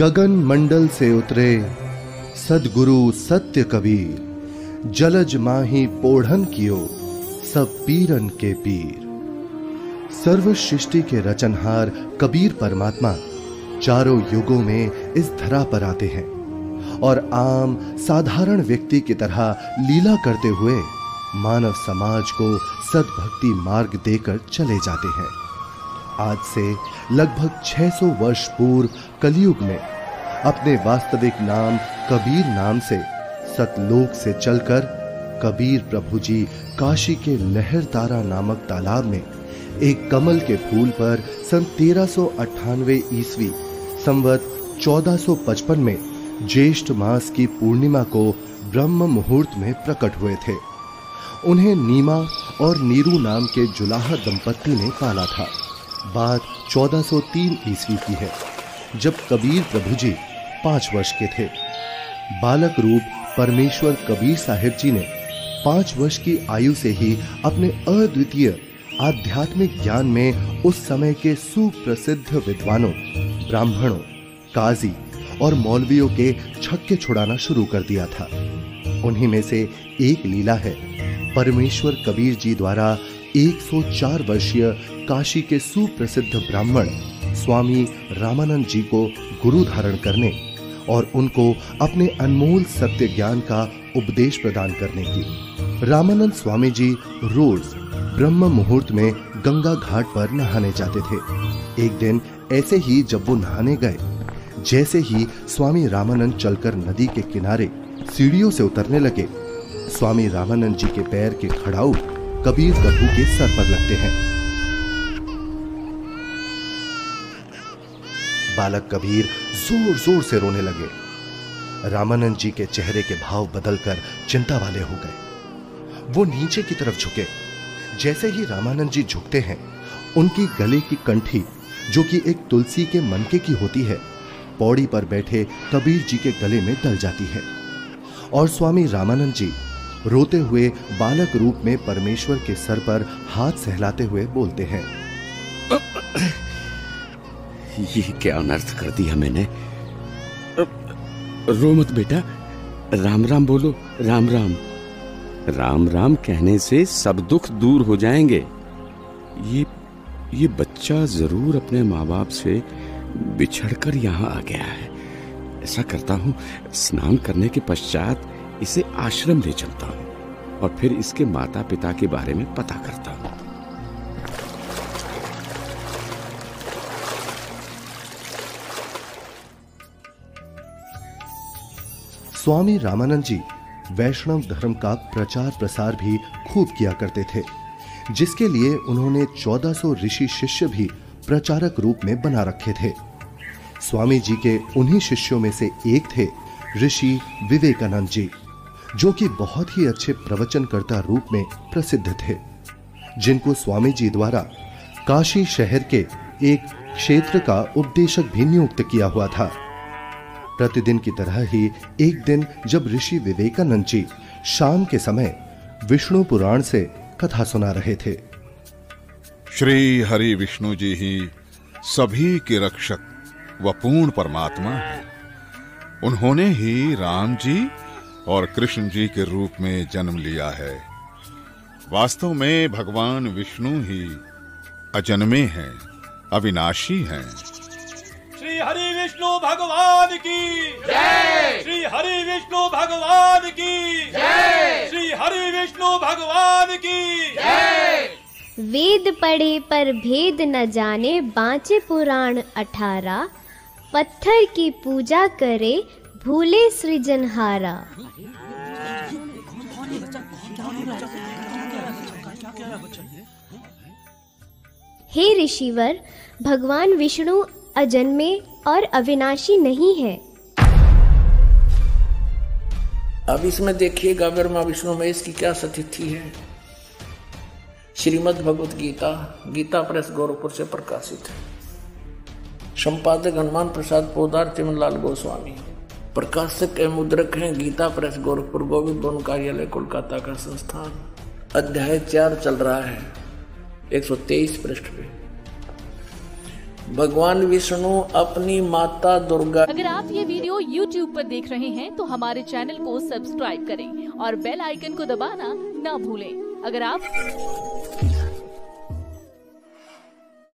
गगन मंडल से उतरे सदगुरु सत्य कबीर, जलज माही पोढ़न कियो सब पीरन के पीर। सर्व सृष्टि के रचनहार कबीर परमात्मा चारों युगों में इस धरा पर आते हैं और आम साधारण व्यक्ति की तरह लीला करते हुए मानव समाज को सद्भक्ति मार्ग देकर चले जाते हैं। आज से लगभग 600 वर्ष पूर्व कलयुग में अपने वास्तविक नाम कबीर नाम से सतलोक से चलकर कबीर प्रभु जी काशी के लहरतारा नामक तालाब में एक कमल के फूल पर सन 1398 ईस्वी संवत 1455 में ज्येष्ठ मास की पूर्णिमा को ब्रह्म मुहूर्त में प्रकट हुए थे। उन्हें नीमा और नीरू नाम के जुलाहा दंपत्ति ने पाला था। बात 1403 ईस्वी की है, जब कबीर प्रभु जी 5 वर्ष के थे। बालक रूप परमेश्वर कबीर साहिब जी ने 5 वर्ष की आयु से ही अपने अद्वितीय आध्यात्मिक ज्ञान में उस समय के सुप्रसिद्ध विद्वानों, ब्राह्मणों, काजी और मौलवियों के छक्के छुड़ाना शुरू कर दिया था। उन्हीं में से एक लीला है परमेश्वर कबीर जी द्वारा 104 वर्षीय काशी के सुप्रसिद्ध ब्राह्मण स्वामी रामानंद जी को गुरु धारण करने और उनको अपने अनमोल सत्य ज्ञान का उपदेश प्रदान करने की। रामानंद स्वामी जी रोज ब्रह्म मुहूर्त में गंगा घाट पर नहाने जाते थे। एक दिन ऐसे ही जब वो नहाने गए, जैसे ही स्वामी रामानंद चलकर नदी के किनारे सीढ़ियों से उतरने लगे, स्वामी रामानंद जी के पैर के खड़ाऊ कबीर प्रभु के सर पर लगते हैं। बालक कबीर जोर जोर से रोने लगे। रामानंद जी के चेहरे के भाव बदलकर चिंता वाले हो गए। वो नीचे की तरफ झुके। जैसे ही रामानंद जी झुकते हैं, उनकी गले की कंठी, जो कि एक तुलसी के मनके की होती है, पौड़ी पर बैठे कबीर जी के गले में डल जाती है और स्वामी रामानंद जी रोते हुए बालक रूप में परमेश्वर के सर पर हाथ सहलाते हुए बोलते हैं, ये क्या अनर्थ कर दिया मैंने। रो मत बेटा, राम राम बोलो। राम राम। राम राम कहने से सब दुख दूर हो जाएंगे। ये बच्चा जरूर अपने माँ बाप से बिछड़कर यहाँ आ गया है। ऐसा करता हूँ, स्नान करने के पश्चात इसे आश्रम ले चलता हूँ और फिर इसके माता पिता के बारे में पता करता हूँ। स्वामी रामानंद जी वैष्णव धर्म का प्रचार प्रसार भी खूब किया करते थे, जिसके लिए उन्होंने 1400 ऋषि शिष्य भी प्रचारक रूप में बना रखे थे। स्वामी जी के उन्हीं शिष्यों में से एक थे ऋषि विवेकानंद जी, जो कि बहुत ही अच्छे प्रवचनकर्ता रूप में प्रसिद्ध थे, जिनको स्वामी जी द्वारा काशी शहर के एक क्षेत्र का उपदेशक भी नियुक्त किया हुआ था। प्रतिदिन की तरह ही एक दिन जब ऋषि विवेकानंद जी शाम के समय विष्णु पुराण से कथा सुना रहे थे। श्री हरि विष्णु जी ही सभी के रक्षक व पूर्ण परमात्मा है। उन्होंने ही राम जी और कृष्ण जी के रूप में जन्म लिया है। वास्तव में भगवान विष्णु ही अजन्मे हैं, अविनाशी हैं। श्री हरि विष्णु भगवान की जय। श्री हरि विष्णु भगवान की जय। श्री हरि विष्णु भगवान की जय। वेद पढ़े पर भेद न जाने, बाँचे पुराण 18। पत्थर की पूजा करे, भूले सृजनहारा। हे ऋषिवर, भगवान विष्णु अजन्मे और अविनाशी नहीं है। अब इसमें देखिएगा ब्रह्मा विष्णु महेश की क्या स्थिति है। श्रीमद् भगवत गीता, गीता प्रेस गोरखपुर से प्रकाशित है। संपादक हनुमान प्रसाद पोदार, चिमनलाल गोस्वामी। प्रकाशक एवं मुद्रक हैं गीता प्रेस गोरखपुर, गोविंद वन कार्यालय कोलकाता का संस्थान। अध्याय 4 चल रहा है, 123 पृष्ठ पे। भगवान विष्णु अपनी माता दुर्गा। अगर आप ये वीडियो YouTube पर देख रहे हैं तो हमारे चैनल को सब्सक्राइब करें और बेल आइकन को दबाना ना भूलें। अगर आप